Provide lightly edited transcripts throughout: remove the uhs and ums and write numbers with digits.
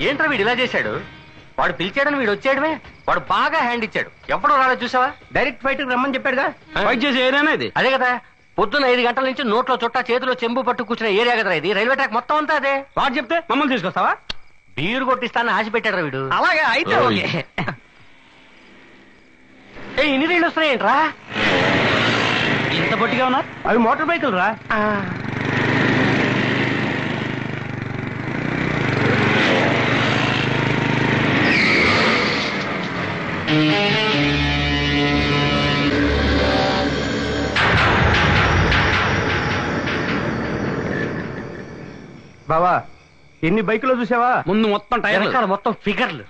ఏంట్రా వీడు ఇలా చేశాడు? వాడు పిలిచాడని వీడు వచ్చేయడమే. వాడు బాగా హ్యాండ్ ఇచ్చాడు. ఎప్పుడో రాలేదు చూసావా? డైరెక్ట్ ఫైట్ రమ్మని చెప్పాడుగా. ఫైట్ చేసే ఏరియానే ఇది. అదే కదా, పొద్దున్న 5 గంటల నుంచి నోట్లో చుట్టా చేతిలో చెంబు పట్టు కూర్చున్న ఏరియా కదరా ఇది. రైల్వే ట్రాక్ మొత్తం అంతా అదే. వాడు చెప్తే మమ్మల్ని తీసుకొస్తావా? బీరు కొట్టిస్తానని ఆశ పెట్టాడు వీడు. అలాగే అయితే ఓకే. ఇన్ని రైళ్ళు వస్తున్నాయేంట్రా? ఇంత పొట్టిగా ఉన్నారు. అవి మోటార్ బైకులు రా. బావా, ఎన్ని బైకులో చూసావా? ముందు మొత్తం టైర్, మొత్తం ఫిగర్లు.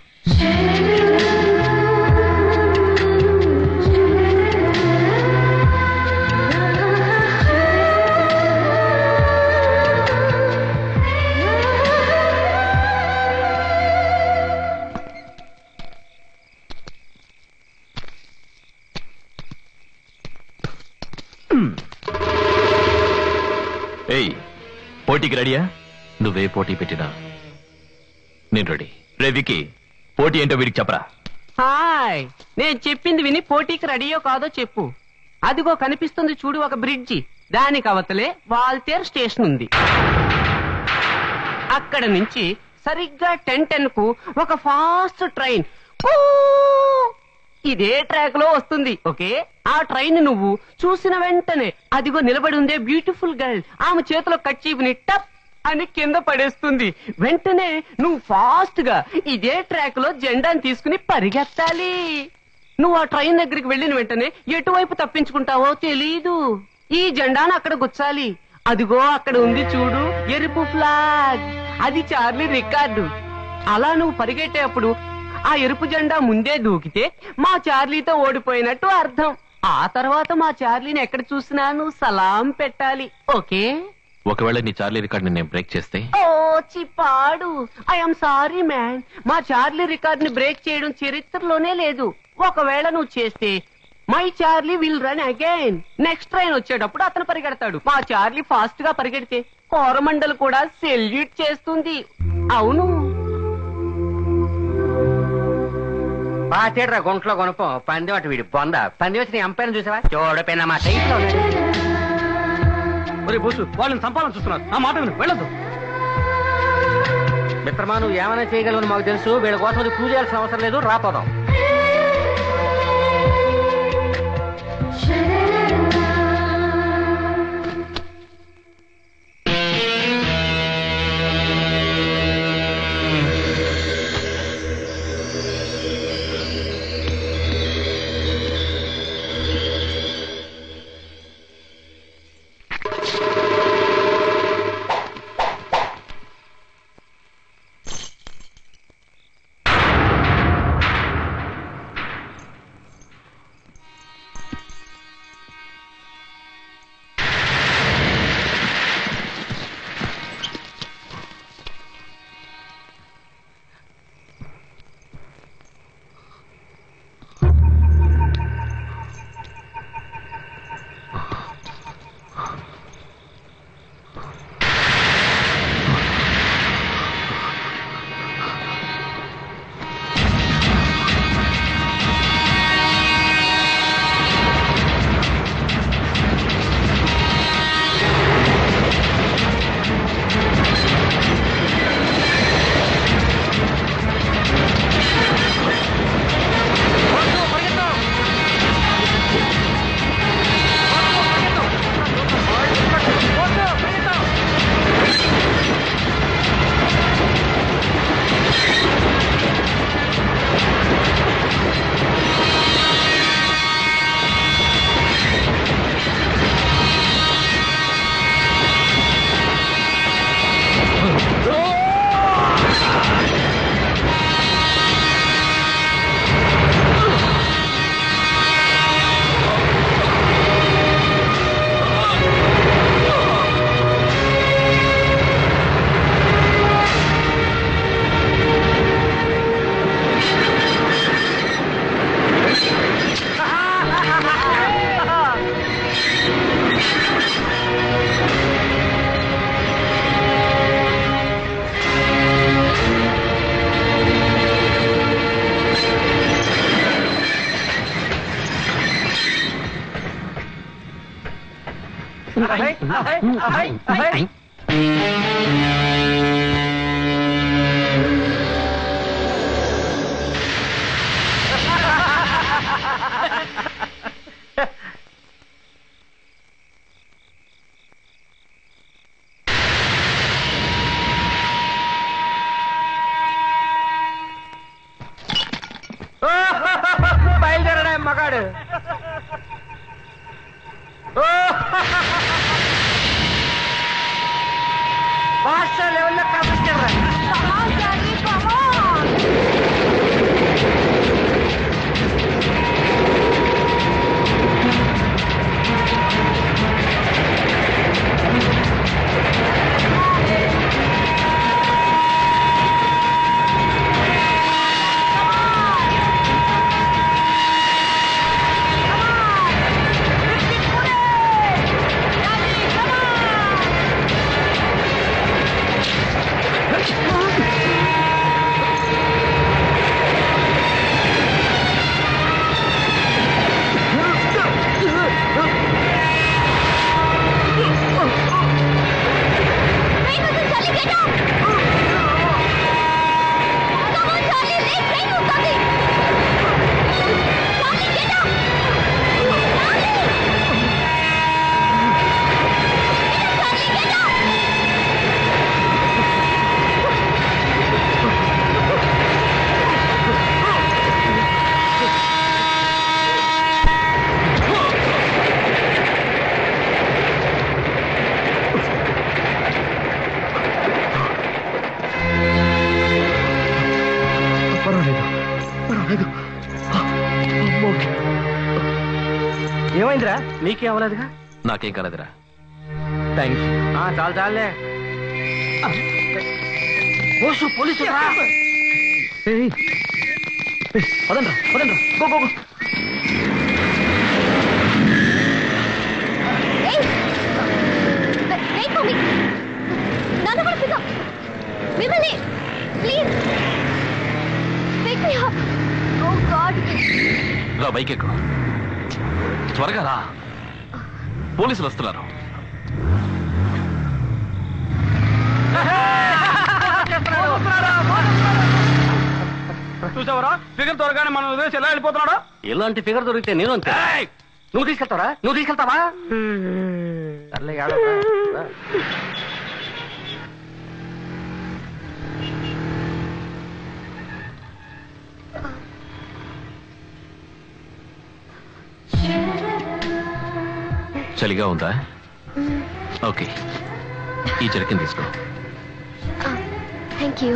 ఏయ్, పోటీకి రెడీయా? నువ్వే పోటీ పెట్టినా నేను రెడీ. రే వికీ, పోటీ ఏంటో వీడికి చెప్పరా. హాయ్, నేను చెప్పింది విని పోటీకి రెడీయో కాదో చెప్పు. అదిగో కనిపిస్తుంది చూడు ఒక బ్రిడ్జి. దానికి అవతలే వాల్తేర్ స్టేషన్ ఉంది. అక్కడ నుంచి సరిగ్గా 10:10 కు ఒక ఫాస్ట్ ట్రైన్ ఇదే ట్రాక్ లో వస్తుంది. ఓకే, ఆ ట్రైన్ నువ్వు చూసిన వెంటనే అదిగో నిలబడి ఉందే బ్యూటిఫుల్ గర్ల్, ఆమె చేతిలో కచ్చీపుని టప్ అని కింద పడేస్తుంది. వెంటనే నువ్వు ఫాస్ట్ గా ఇదే ట్రాక్ లో జెండాను తీసుకుని పరిగెత్తాలి. నువ్వు ఆ ట్రైన్ దగ్గరికి వెళ్ళిన వెంటనే ఎటువైపు తప్పించుకుంటావో తెలీదు. ఈ జెండాను అక్కడ గుచ్చాలి. అదిగో అక్కడ ఉంది చూడు ఎరుపు ఫ్లాగ్, అది చార్లీ రికార్డు. అలా నువ్వు పరిగెట్టేప్పుడు ఆ ఎరుపు జెండా ముందే దూకితే మా చార్లీతో ఓడిపోయినట్టు అర్థం. ఆ తర్వాత మా చార్లీని ఎక్కడ చూసినా నువ్వు సలాం పెట్టాలి. ఓకే? ఒకవేళ నీ చార్లీ రికార్డ్ నేను బ్రేక్ చేస్తే? ఓ చిప్పాడు, ఐఎమ్ సారీ మ్యాన్. మా చార్లీ రికార్డ్ ని బ్రేక్ చేయడం చరిత్రలోనే లేదు. ఒకవేళ నువ్వు చేస్తే my Charlie will run again. Next train వచ్చేటప్పుడు అతను పరిగెడతాడు. మా చార్లీ ఫాస్ట్ గా పరిగెడితే కోరమండల్ కూడా సెల్యూట్ చేస్తుంది. అవును. పాతేడ్రా గుంట్లో కొనుపం పందెం అటు వీడి బొంద. పందెం వచ్చి నీ అంపైన చూసావా? చూడపోయినా మా సైట్ లో ఒరే బోసు, వాళ్ళని సంపాదన చూస్తున్నారు. ఆ మాట విను, వెళ్ళదు. మిత్రమా, నువ్వు ఏమైనా చేయగలవని మాకు తెలుసు. వీళ్ళ కోసం అది పూజ చేయాల్సిన అవసరం లేదు. రాపోదాం. బయలుదేరడా మగాడు. భాష లెవెల్లో కనిపించారా? ఏమైందిరా? నీకే అవ్వలేదుగా? నాకేం కాలేదురా. థ్యాంక్స్. చాలు చాలులే. పోలీసు పదండ్రా పదండ్రా, గో గో గో. రా, బైక్ ఎక్కు. త్వరగా రా, పోలీసులు వస్తున్నారు. చూసావరా ఫిగర్ త్వరగానే మనం వదిలేసి ఎలా వెళ్ళిపోతున్నాడో. ఇలాంటి ఫిగర్ దొరికితే నేను అంతే. నువ్వు తీసుకెళ్తావరా? నువ్వు తీసుకెళ్తావా? సర్లే ఆడరా. చలిగా ఉందా? ఓకే, ఈ జర్కిన్ తీసుకో. Thank you.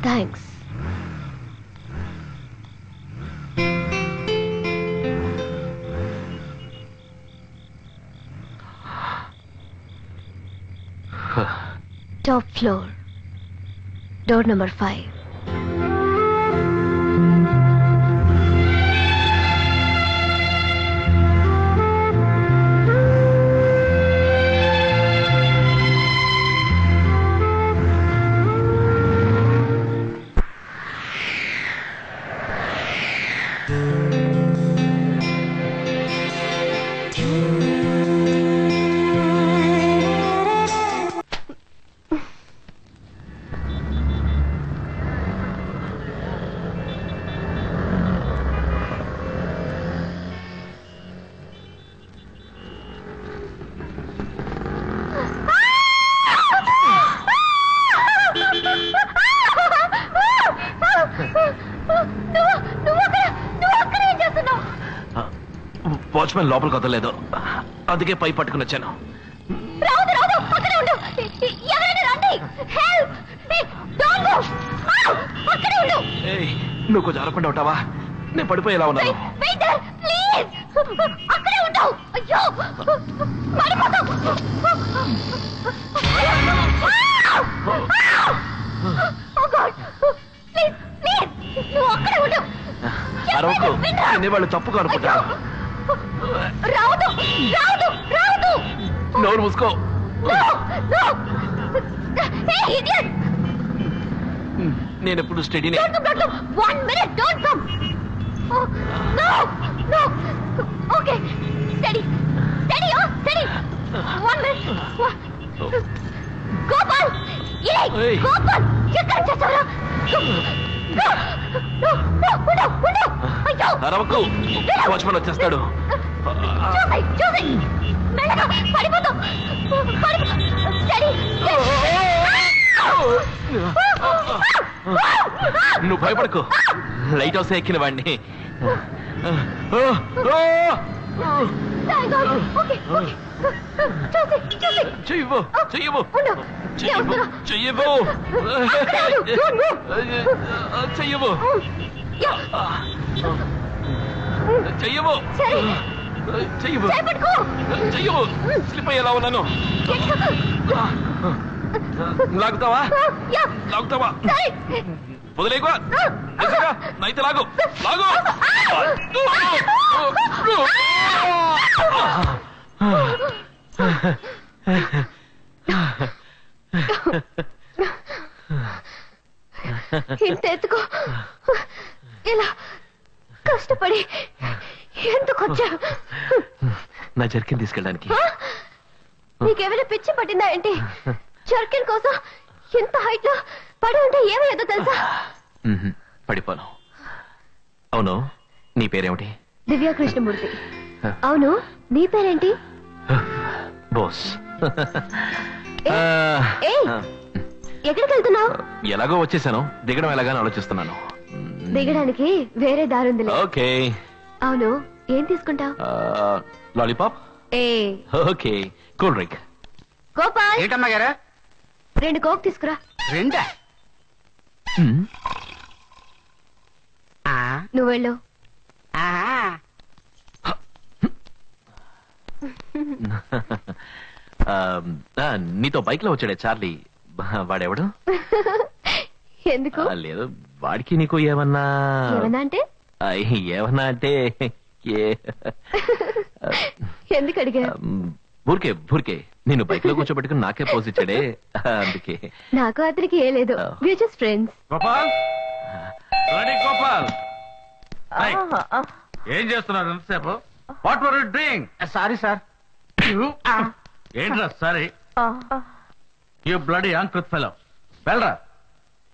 Thanks. Top floor, door number 5. Watchman లోపలికి వదలలేదు, అందుకే పై పట్టుకుని వచ్చాను. నువ్వు కొంచెం అరకుండా ఉంటావా? నేను పడిపోయేలా ఉన్నాను. అరవకు, వాళ్ళు తప్పుగా అనుకుంటారు. నోరు మూసుకో. నేను ఎప్పుడు స్టడీనే. Don't come, don't come. 1 minute, don't come. Oh, no, no. Okay, steady, steady, oh, steady. 1 minute. Gopal, Hey. Gopal, ఎక్కడ చేసావురా? No, no, no, ఉండు. అయ్యో. అరవకు, వాచ్మన్ వచ్చేస్తాడు. చూసి మెల్లగా పడిపోతాం. Steady. నువ్వు భయపడకు, లైట్ హౌస్ ఎక్కిన వాడిని. Thank God. Okay, okay. చూసి. చెయ్యవు, చెయ్యవు, ఉండు. చెయ్యవు, చెయ్యవు, Don't move. చెయ్యవు, Yeah. చెయ్యవు, సరే. చెయ్యవు, చేపట్టుకో. చెయ్యవు. స్లిప్ అయ్యేలా ఉన్నాను. లాగుతావా? Yeah. లాగుతావా? సరే. వదిలేకువా, నైతే లాగు, లాగు. ఇంత ఎత్తుకో. ఇలా కష్టపడి ఎందుకు వచ్చా? నా జర్కిన్ తీసుకెళ్ళడానికి. నీకేమైనా పిచ్చి పట్టిందా ఏంటి? జర్కిన్ కోసం ఇంత హైట్ లో పడి ఉంటే ఏమయ్యేదో తెలుసా? పడిపోను. అవును, నీ పేరేమిటి? దివ్యా కృష్ణమూర్తి. అవును, నీ పేరేంటి? బోస్. ఏయ్, ఎక్కడికి వెళ్తున్నావు? ఎలాగో వచ్చేసాను, దిగడం ఎలాగాని ఆలోచిస్తున్నాను. దిగడానికి వేరే దారుందిలే. ఓకే. అవును, ఏం తీసుకుంటావు? లాలీపాప్. ఏ ఓకే. Cool drink. గోపాల్, ఏంటమ్మా గారు? 2 కోక్ తీసుకురా. రెండా? నువ్వు వెళ్ళు. నీతో బైక్ లో వచ్చాడే చార్లీ, వాడెవడు? ఎందుకు? లేదు, వాడికి నీకు ఏమన్నా ఏమన్నా అంటే? ఏమన్నా అంటే ఎందుకు అడిగా? ఊరికే నేను బైక్ లో కూర్చోబెట్టుకుని నాకే పోజ్ ఇచ్చాడే, అందుకే. నాకు అతనికి ఏ లేదు, we're just friends. Gopal, Gopal, ఏం చేస్తున్నారు ఎంతసేపు? What were you doing? Sorry sir. ఏంట్రా సారీ? యు బ్లడీ అంకుత్ ఫెలో. వెళ్ళరా,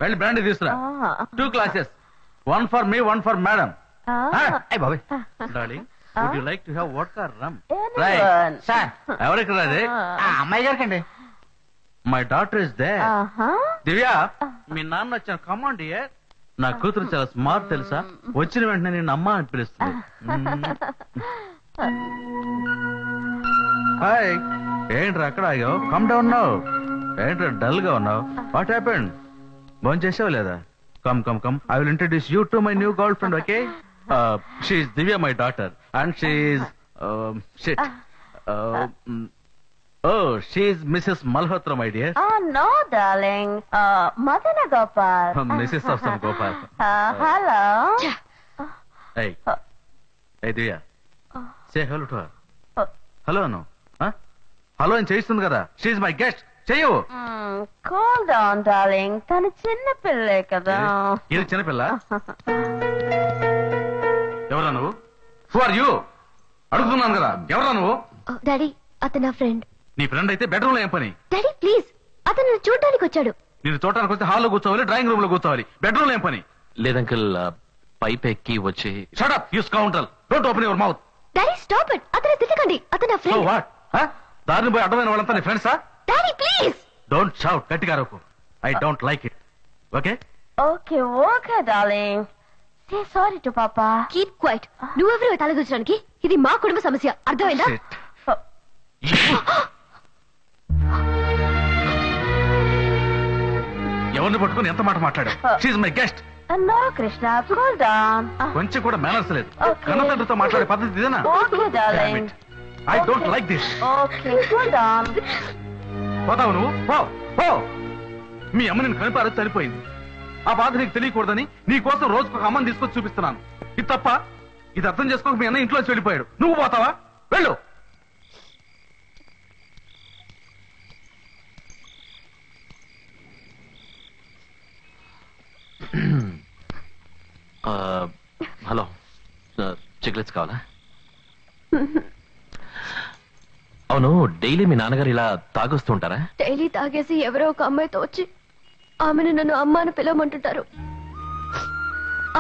వెళ్ళి బ్రాండీ తీసుకురా. 2 glasses, 1 for me, 1 for madam. అయ్య బాబాయ్. Darling, would you like to have vodka rum? Sir, ఎవరికి రాదే? అమ్మాయి గారికండి. My daughter is there. Divya, మీ నాన్న వచ్చిన కమాండ్ నా కూతురు చాలా స్మార్ట్ తెలుసా? వచ్చిన వెంటనే నేను అమ్మ అని పిలుస్తుంది. హాయ్, ఏంట్రా అక్కడ ఆగావు? Come down now. ఏంట్రా డల్ గా ఉన్నావు? What happened? భోజనం చేసావు లేదా? Come come come, I will introduce you to my new girlfriend. Okay, she's Divya, my daughter, and she's shit. Oh, she's Mrs. Malhotra, my dear. Oh, no, darling. Madana Gopal. Mrs. of some Gopal. Hello. Hey. Hey, Divya. Say hello to her. Hello, no. Huh? Hello అని చేయిస్తుంది కదా. She's my guest. చెయ్యు. Cool down, darling. తను చిన్న పిల్లే కదా. ఇది చిన్న పిల్ల? ఎవరా నువ్వు? Who are you? అడుగుతున్నాను కదా, ఎవరా నువ్వు? డాడీ, అతను నా ఫ్రెండ్. నీ ఫ్రెండ్ అయితే బెడ్రూమ్ లో ఏం పని? డాడీ ప్లీజ్, అతను నన్ను చూడడానికి వచ్చాడు. నేను చూడటానికి వస్తే హాల్లో కూర్చోవాలి, డ్రాయింగ్ రూమ్ లో కూర్చోవాలి, బెడ్రూమ్ లో ఏం పని? లేదంకల్, పైప్ ఎక్కి వచ్చి. Shut up, you scoundrel. Don't open your mouth. Daddy stop it, అతను తిట్టకండి, అతను నా సో ఫ్రెండ్. వాట్? దారిని పోయి అడ్డమైన వాళ్ళంతా నీ ఫ్రెండ్సా? Daddy please. డోంట్ షౌట్, గట్టిగా అరవకు. I don't like it. Okay? Okay, okay, darling. Say sorry to Papa. Keep quiet. నువ్వెవరు తలదూచడానికి? ఇది మా కుటుంబ సమస్య, అర్థమైందా? ఎవరిని పట్టుకుని ఎంత మాట మాట్లాడు? She's my guest. No, Krishna, cool down. కొంచెం కూడా మేనర్స్ లేదు. Okay. కన్నతండ్రితో మాట్లాడే పద్ధతి ఇదేనా? Okay, darling. I don't like this. Okay, cool down. పోతావు నువ్వు? పో పో. మీ అమ్మ నేను కనిపారు చనిపోయింది. ఆ బాధ నీకు తెలియకూడదని నీ కోసం రోజుకు ఒక అమ్మని తీసుకొచ్చి చూపిస్తున్నాను. ఇది తప్ప? ఇది అర్థం చేసుకోక మీ అన్న ఇంట్లోంచి వెళ్ళిపోయాడు. నువ్వు పోతావా? వెళ్ళు. చాక్లెట్స్ కావాలా? అవును, డైలీ మీ నాన్నగారు ఇలా తాగొస్తూ ఉంటారా? డైలీ తాగేసి ఎవరో ఒక అమ్మాయితో వచ్చి ఆమెను నన్ను అమ్మ అని పిలవమంటుంటారు.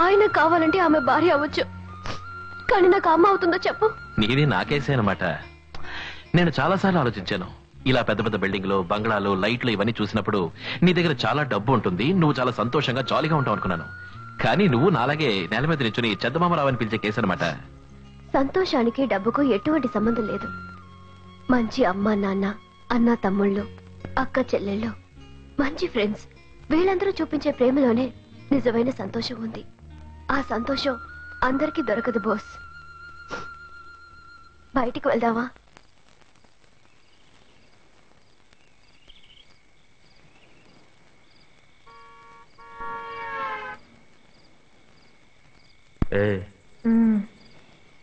ఆయన కావాలంటే ఆమె భార్య అవ్వచ్చు, కానీ నాకు అమ్మ అవుతుందో చెప్పు. నీది నాకేసే అనమాట. నేను చాలాసార్లు ఆలోచించాను. ఇలా పెద్ద పెద్ద బిల్డింగ్లు, బంగ్లాలు, లైట్లు ఇవన్నీ చూసినప్పుడు నీ దగ్గర చాలా డబ్బు ఉంటుంది, నువ్వు చాలా సంతోషంగా జాలీగా ఉంటావు అనుకున్నాను. కానీ నువ్వు నాలాగే నేల మీద నించుని చందమామరావు అని పిలిచే కేసు అనమాట. సంతోషానికి డబ్బుకు ఎటువంటి సంబంధం లేదు. మంచి అమ్మ నాన్న, అన్న తమ్ముళ్ళు, అక్క చెల్లెళ్ళు, మంచి ఫ్రెండ్స్, వీళ్ళందరూ చూపించే ప్రేమలోనే నిజమైన సంతోషం ఉంది. ఆ సంతోషం అందరికీ దొరకదు బోస్. బయటికి వెళ్దామా?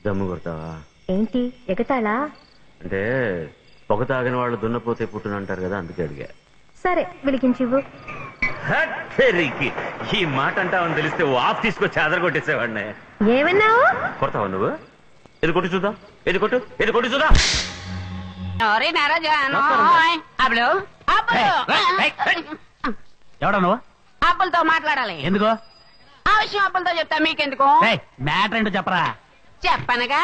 దమ్ము కొడతావా? ఏంటి ఎగతాళా? అంటే పొగ తాగిన వాళ్ళు దున్నపోతే పుట్టునంటారు కదా, అందుకే అడిగా. సరే వెలిగించివ్వు. ఈ మాట అంటావని తెలిస్తే ఆఫ్ తీసుకొచ్చి ఆధార కొట్టేసేవాడిని. ఏమన్నావు? కొడతావా నువ్వు? ఇది కొట్టి చూద్దాం, ఇది కొట్టు, ఇది కొట్టి చూద్దాం. ఎవడా నువ్వు? అప్పులతో మాట్లాడాలి. ఎందుకో? ఆ విషయం అప్పులతో చెప్తా, మీకెందుకు? మ్యాటర్ ఏంటో చెప్పరా. చెప్పనగా.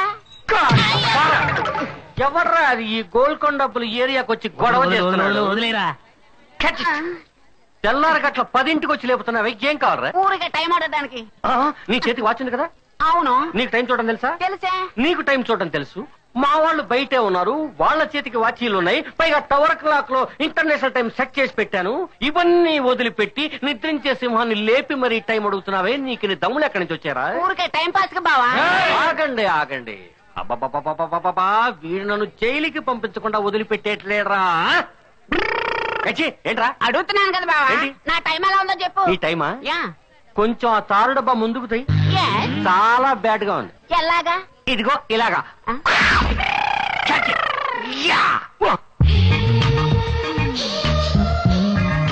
ఎవర్రా అది ఈ గోల్కొండప్పులు ఏరియాకి వచ్చి గొడవ చేస్తున్నాడు? వదిలేరా. తెల్లారి గట్ల 10ంటికి వచ్చి లేపుతున్నావు. ఏం కావాలరా? ఊరికే టైం ఆడడానికి. నీ చేతికి వాచ్ ఉంది కదా? అవును. నీకు టైం చూడడం తెలుసా? తెలుసే. నీకు టైం చూడడం తెలుసు. మా వాళ్ళు బయటే ఉన్నారు, వాళ్ళ చేతికి వాచీలు ఉన్నాయి, పైగా టవర్ క్లాక్ లో ఇంటర్నేషనల్ టైం సెట్ చేసి పెట్టాను. ఇవన్నీ వదిలిపెట్టి నిద్రించే సింహాన్ని లేపి మరి టైం అడుగుతున్నావే, నీకు నీ దమ్ములు ఎక్కడి నుంచి వచ్చారా? ఊరికే టైం పాస్ గా బావా. ఆగండి ఆగండి. అబ్బబ్బబ్బబ్బబ్బబ్బా, వీడు నన్ను జైలుకి పంపించకుండా వదిలిపెట్టేట్లేడ్రా. ఏంట్రా అడుగుతున్నాను కదా బావా, ఏంటి? నా టైం ఎలా ఉందో చెప్పు. ఈ టైమా? యా. కొంచెం ఆ తారు డబ్బా ముందుకు తీ. Yes. చాలా బ్యాడ్ గా ఉంది. ఎలాగా? ఇదిగో ఇలాగా. ఆ?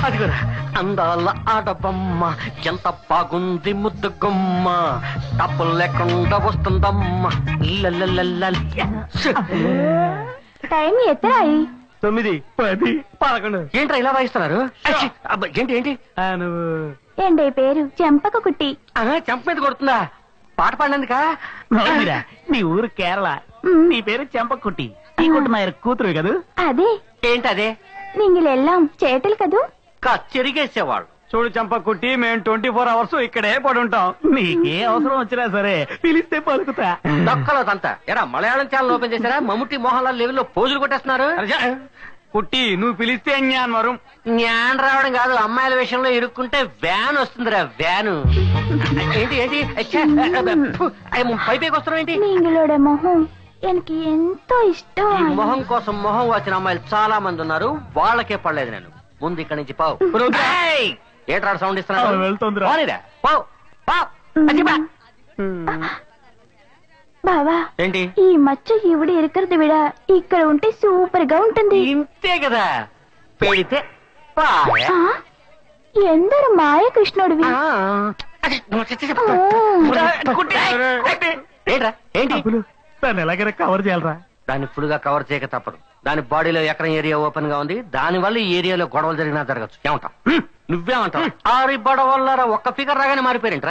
అదిగోరా అందాల ఆడబొమ్మ, ఎంత బాగుంది ముద్దు గుమ్మ, డబ్బులు లేకుండా వస్తుందమ్మ. టైం ఎత్తరాయి? 9, 10, 11. ఏంట్రా ఇలా వాయిస్తున్నారు? ఏంటి ఏంటి? నువ్వు ఏంటి పేరు? చెంపక కుట్టి. చెంప మీద కొడుతుందా? పాట పాడినందుకా? నీ ఊరు కేరళ, నీ పేరు చెంపకుట్టి, ఈ కుట్టినాయర్ కూతురు కదూ? అదే. ఏంటి అదే? నీళ్ళెల్లాం చేటలు కదూ? చెరిగేసేవాళ్ళు. చూడు చంపకుట్టి, మేము 24 hours ఇక్కడే పడి ఉంటాం. నీకే అవసరం వచ్చినా సరే పిలిస్తే పలుకుతా. దక్కలేదంతా. ఎరా మలయాళం ఛానల్ ఓపెన్ చేశారా? మమ్ముట్టి మోహన్ లాల్ లెవెల్లో పోజులు కొట్టేస్తున్నారు. కుట్టి, నువ్వు పిలిస్తే జ్ఞాన్ వరం. జ్ఞానం రావడం కాదు, అమ్మాయిల విషయంలో ఇరుక్కుంటే వ్యాన్ వస్తుందిరా, వ్యాను. ఏంటి ఏంటి? పైపైకి వస్తున్నావు ఏంటి? నీళ్ళోడ మొహం எனக்கு ఎంతో ఇష్టం. ఈ మొహం కోసం మొహం వచ్చిన అమ్మాయిలు చాలా మంది ఉన్నారు, వాళ్ళకే పడలేదు నేను. ముందు ఇక్కడి నుంచి పావు. ఏట్రా సౌండ్ ఇస్తున్నాడు? వెళ్తుందిరా. పావు పావు. బావా, ఏంటి? ఈ మచ్చ ఇవిడ ఇరుకరది విడ ఇక్కడ ఉంటే సూపర్ గా ఉంటుంది. ఇంతే కదా, పెడితే పాయ. ఎందరు మాయ కృష్ణుడివి. ఏంట్రా ఏంటి? దాన్ని ఎలాగైనా కవర్ చేయాలరా. దాన్ని ఫుల్ గా కవర్ చేయక తప్పదు. దాని బాడీలో ఎక్కడ ఏరియా ఓపెన్ గా ఉంది, దాని వల్ల ఈ ఏరియాలో గొడవలు జరిగినా జరగచ్చు. ఏమంటావు? నువ్వేమంటావు? ఆరి బడవల్లారా ఒక్క ఫిగర్ రాగానే మారిపోయారంట్రా.